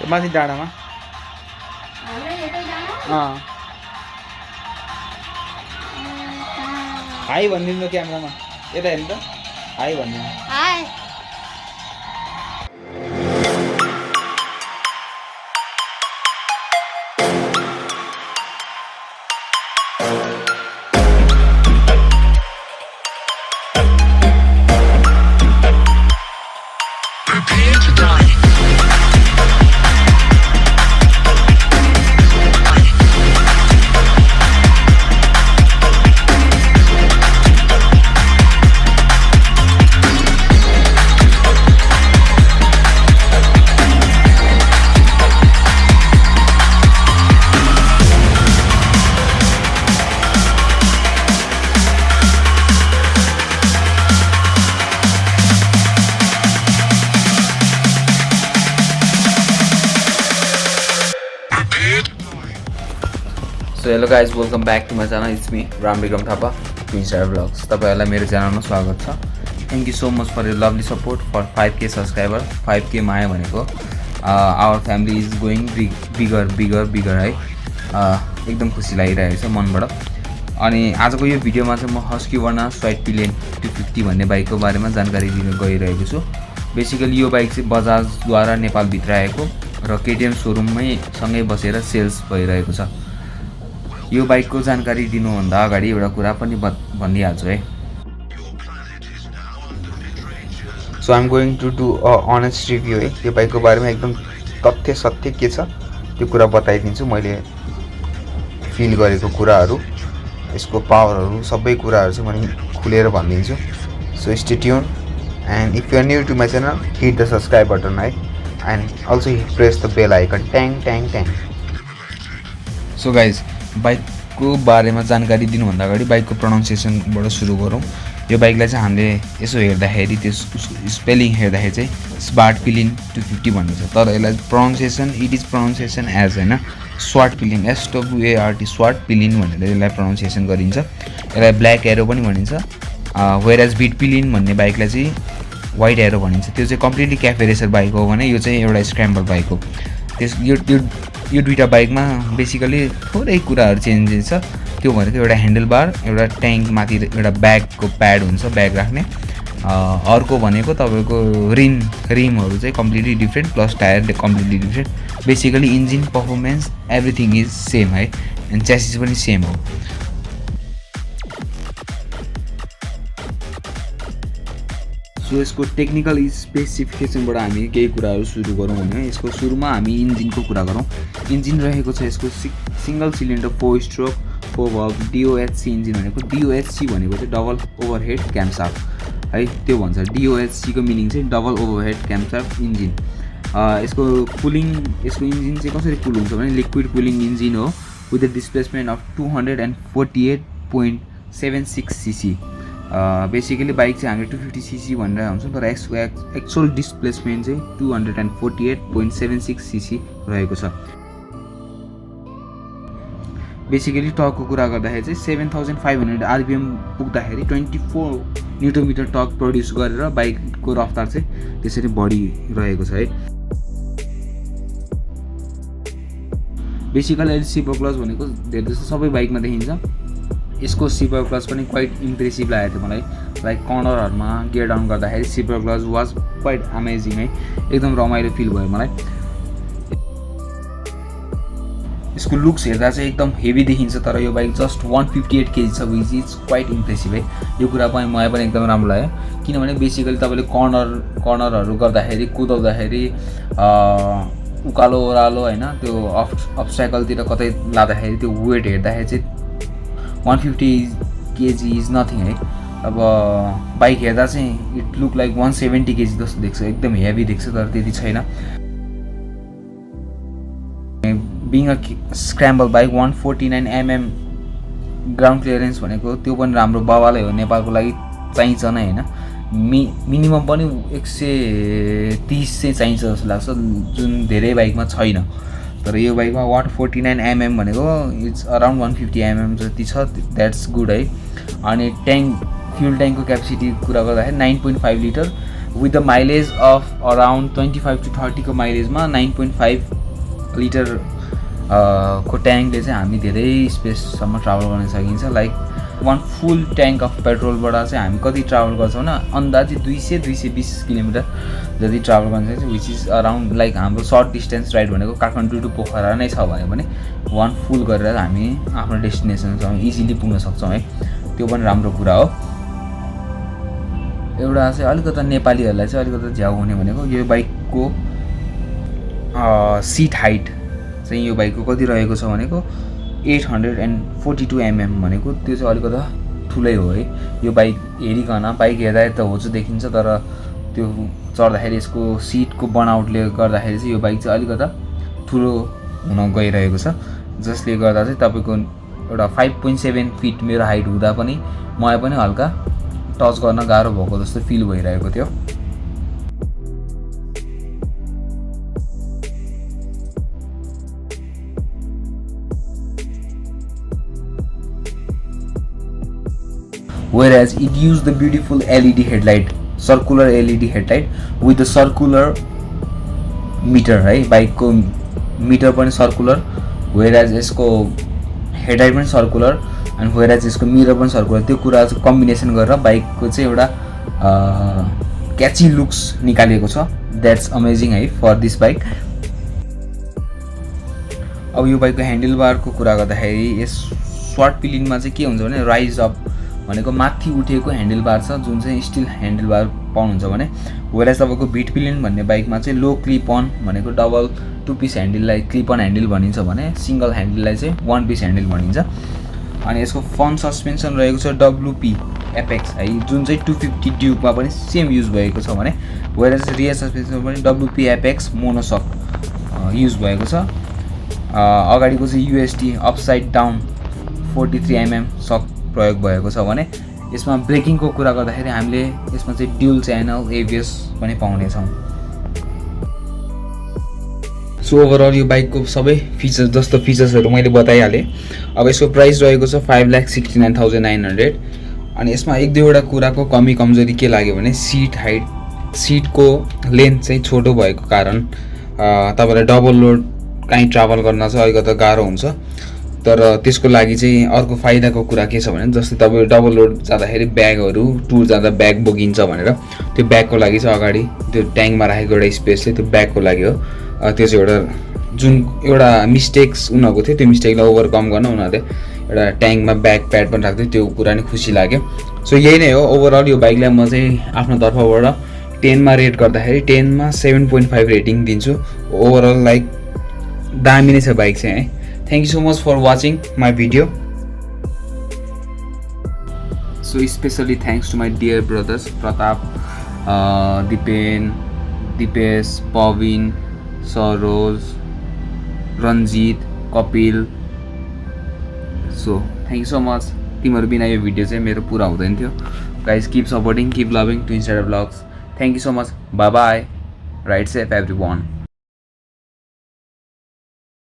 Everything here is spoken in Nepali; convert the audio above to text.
माथि डाँडामा हाई भनिदिनु क्यामेरामा यता हेर्नु त हाई भनिदिनु So hello guys, welcome back to my channel. It's me Ram Bikram Thapa, Twin Star Vlogs. तपाईहरुलाई मेरो च्यानलमा स्वागत छ. Thank you so much for your lovely support for 5k subscriber. 5k माया भनेको our family is going bigger है. एकदम खुसी लागिरहेको छ मनबाट. अनि आजको यो भिडियोमा चाहिँ म Husqvarna Swift Pillion 250 भन्ने बाइकको बारेमा जानकारी दिन गइरहेको छु. बेसिकली यो बाइक चाहिँ बजाजद्वारा नेपाल भित्र आएको र KTM सोरुममै सँगै बसेर सेल्स भइरहेको छ. यो बाइकको जानकारी दिनुभन्दा अगाडि एउटा कुरा पनि भनिहाल्छु है. So I am going to do a honest review है. यो बाइकको बारेमा एकदम तथ्य सत्य के छ त्यो कुरा बताइदिन्छु. मैले फिल गरेको कुराहरू, यसको पावरहरू, सबै कुराहरू चाहिँ मैले खुलेर भनिदिन्छु. So stay tuned and if you are new to my channel hit the subscribe button है and also press the bell icon ट्याङ ट्याङ ट्याङ. सो गाइज, बाइकको बारेमा जानकारी दिनुभन्दा अगाडि बाइकको प्रोनाउन्सिएसनबाट सुरु गरौँ. यो बाइकलाई चाहिँ हामीले यसो हेर्दाखेरि त्यस स्पेलिङ हेर्दाखेरि चाहिँ स्मार्ट पिलियन 250 भन्ने छ, तर यसलाई pronunciation it is pronunciation as होइन Svartpilen SWART Svartpilen भनेर यसलाई प्रोनाउन्सिएसन गरिन्छ. यसलाई ब्ल्याक एरो पनि भनिन्छ. वेयर एज बिट पिलियन भन्ने बाइकलाई चाहिँ वाइट एरो भनिन्छ. त्यो चाहिँ कम्प्लिटली क्याफे रेसर बाइक हो भने यो चाहिँ एउटा स्क्रैम्बल बाइक हो. यो दुईटा बाइकमा बेसिकली थोरै कुराहरू चेन्जेस छ. त्यो भनेको एउटा ह्यान्डल बार, एउटा ट्याङ्क माथि एउटा ब्यागको प्याड हुन्छ ब्याग राख्ने. अर्को भनेको तपाईँको रिमहरू चाहिँ completely different, plus tyre completely different. Basically engine performance everything is same है, एन्ड च्यासिस पनि सेम हो. सो यसको टेक्निकल स्पेसिफिकेसनबाट हामी केही कुराहरू सुरु गरौँ भने यसको सुरुमा हामी इन्जिनको कुरा गरौँ. इन्जिन रहेको छ यसको single cylinder 4 stroke 4 valve DOHC engine भनेको. DOHC भनेको चाहिँ डबल ओभरहेड क्याम्पसाफ्ट है, त्यो भन्छ. DOHC को मिनिङ चाहिँ डबल ओभरहेड क्याम्पसाफ्ट इन्जिन. यसको इन्जिन चाहिँ कसरी कुल हुन्छ भने लिक्विड कुलिङ इन्जिन हो with the displacement of 248.76 cc. Basically bike चाहिँ हामीले 250 cc भनेर हुन्छौँ, तर यसको एक्चुअल डिस्प्लेसमेन्ट चाहिँ 248.76 cc रहेको छ. बेसिकली टर्कको कुरा गर्दाखेरि चाहिँ 7500 RPM पुग्दाखेरि 24 न्युटन टर्क प्रड्युस गरेर बाइकको रफ्तार चाहिँ त्यसरी बढिरहेको छ है. बेसिकली अहिले सिपर क्लच भनेको धेरै जस्तो सबै बाइकमा देखिन्छ. यसको सिपर क्लच पनि क्वाइट इम्प्रेसिभ लागेको थियो मलाई. लाइक कर्नरहरूमा गियर डाउन गर्दाखेरि sipper clutch was quite amazing है, एकदम रमाइलो फिल भयो मलाई. यसको लुक्स हेर्दा चाहिँ एकदम हेभी देखिन्छ, तर यो बाइक जस्ट 158 kg छ, विच इज क्वाइट इम्प्रेसिभ है. यो कुरा पनि मलाई पनि एकदम राम्रो लाग्यो, किनभने बेसिकली तपाईँले कर्नरहरू गर्दाखेरि कुदाउँदाखेरि उकालो ओह्रालो होइन त्यो अब्स्ट्याकलतिर कतै लाँदाखेरि त्यो वेट हेर्दाखेरि चाहिँ 150 kg इज नथिङ है. अब बाइक हेर्दा चाहिँ इट लुक लाइक 170 kg जस्तो देख्छ, एकदम हेभी देख्छ, तर त्यति छैन. Being a scramble bike 149 mm ground clearance भनेको त्यो पनि राम्रो बवालै हो. नेपालको लागि चाहिन्छ नै होइन, मिनिमम पनि 130 चाहिँ चाहिन्छ जस्तो लाग्छ, जुन धेरै बाइकमा छैन. तर यो बाइकमा 149 mm भनेको इट्स अराउन्ड 150 mm जति छ, द्याट्स गुड है. अनि फ्युल ट्याङ्कको क्यापेसिटी कुरा गर्दाखेरि 9.5 litre with the mileage of around 25 to 30 को माइलेजमा 9.5 लिटर को ट्याङ्कले चाहिँ हामी धेरै स्पेससम्म ट्राभल गर्न सकिन्छ। लाइक 1 फुल ट्याङ्क अफ पेट्रोलबाट चाहिँ हामी कति ट्राभल गर्छौँ न, अन्दाजी 200-220 किलोमिटर जति ट्राभल गर्न सक्छ, विच इज अराउन्ड लाइक हाम्रो सर्ट डिस्टेन्स राइड भनेको काठमाडौँ टु पोखरा नै छ भने पनि 1 फुल गरेर हामी आफ्नो डेस्टिनेसनसम्म इजिली पुग्न सक्छौँ है। त्यो पनि राम्रो कुरा हो। एउटा चाहिँ अलिकता नेपालीहरूलाई चाहिँ अलिकता झ्याउ हुने भनेको यो बाइकको सिट हाइट चाहिँ यो बाइकको कति रहेको छ भनेको 842 mm भनेको त्यो चाहिँ अलिकता ठुलै हो है। यो बाइक हेरिकन बाइक हेर्दा त होचो देखिन्छ, तर त्यो चढ्दाखेरि यसको सिटको बनावटले गर्दाखेरि चाहिँ यो बाइक चाहिँ अलिकता ठुलो हुन गइरहेको छ, जसले गर्दा चाहिँ तपाईँको एउटा 5.7 फिट मेरो हाइट हुँदा पनि मलाई पनि हल्का टच गर्न गाह्रो भएको जस्तो फिल भइरहेको थियो। Whereas it used the beautiful LED headlight, circular LED headlight with the circular meter है। बाइकको मिटर पनि सर्कुलर, whereas यसको हेडलाइट पनि सर्कुलर एन्ड whereas यसको मिरर पनि सर्कुलर। त्यो कुरा चाहिँ कम्बिनेसन गरेर बाइकको चाहिँ एउटा क्याची लुक्स निकालेको छ। द्याट्स अमेजिङ है फर दिस बाइक। अब यो बाइकको ह्यान्डल बारको कुरा गर्दाखेरि यस सर्ट पिलिनमा चाहिँ के हुन्छ भने राइज अप भनेको माथि उठेको ह्यान्डल बार छ, जुन चाहिँ स्टिल ह्यान्डल बार पाउनुहुन्छ भने। वेराज तपाईँको बिट पिलियन भन्ने बाइकमा चाहिँ लो क्लिप अन भनेको डबल 2 पिस ह्यान्डललाई क्लिप अन ह्यान्डल भनिन्छ भने सिङ्गल ह्यान्डललाई चाहिँ 1 पिस ह्यान्डल भनिन्छ। अनि यसको फ्रन्ट सस्पेन्सन रहेको छ WP एपेक्स है, जुन चाहिँ 250 ड्युकमा पनि सेम युज भएको छ भने। वेराज रियर सस्पेन्सन पनि WP एपेक्स मोनोसक युज भएको छ। अगाडिको चाहिँ UST अपसाइड डाउन 43 mm सक प्रयोग भएको छ भने। यसमा ब्रेकिङको कुरा गर्दाखेरि हामीले यसमा चाहिँ ड्युल च्यानल ABS पनि पाउनेछौँ। सो ओभरअल यो बाइकको सबै फिचर्स जस्तो फिचर्सहरू मैले बताइहालेँ। अब यसको प्राइस रहेको छ 5,69,900। अनि यसमा 1-2वटा कुराको कमी कमजोरी के लाग्यो भने सिट हाइट, सिटको लेन्थ चाहिँ छोटो भएको कारण तपाईँलाई डबल लोड काहीँ ट्राभल गर्न चाहिँ अलिकति गाह्रो हुन्छ। तर त्यसको लागि चाहिँ अर्को फाइदाको कुरा के छ भने जस्तै तपाईँ डबल लोड जाँदाखेरि ब्यागहरू टुर जाँदा ब्याग बोकिन्छ भनेर त्यो ब्यागको लागि चाहिँ अगाडि त्यो ट्याङ्कमा राखेको एउटा स्पेसले त्यो ब्यागको लागि हो। त्यो चाहिँ एउटा जुन एउटा मिस्टेक्स उनीहरूको थियो, त्यो मिस्टेकलाई ओभरकम गर्न उनीहरूले एउटा ट्याङ्कमा ब्याग प्याड पनि राख्थ्यो। त्यो कुरा नै खुसी लाग्यो। सो यही नै हो ओभरअल यो बाइकलाई म चाहिँ आफ्नो तर्फबाट 10 मा रेट गर्दाखेरि 10 मा 7.5 रेटिङ दिन्छु। ओभरअल लाइक दामी नै छ बाइक चाहिँ है। Thank you so much for watching my video. So especially thanks to my dear brothers Pratap, Dipen, Dipesh, Pavin, Saroj, Ranjit, Kapil. So thank you so much. तिमीहरु बिना यो भिडियो चाहिँ मेरो पुरा हुँदैन थियो। Guys, keep supporting, keep loving Twin Shadow Vlogs. Thank you so much. Bye bye. Ride safe everyone.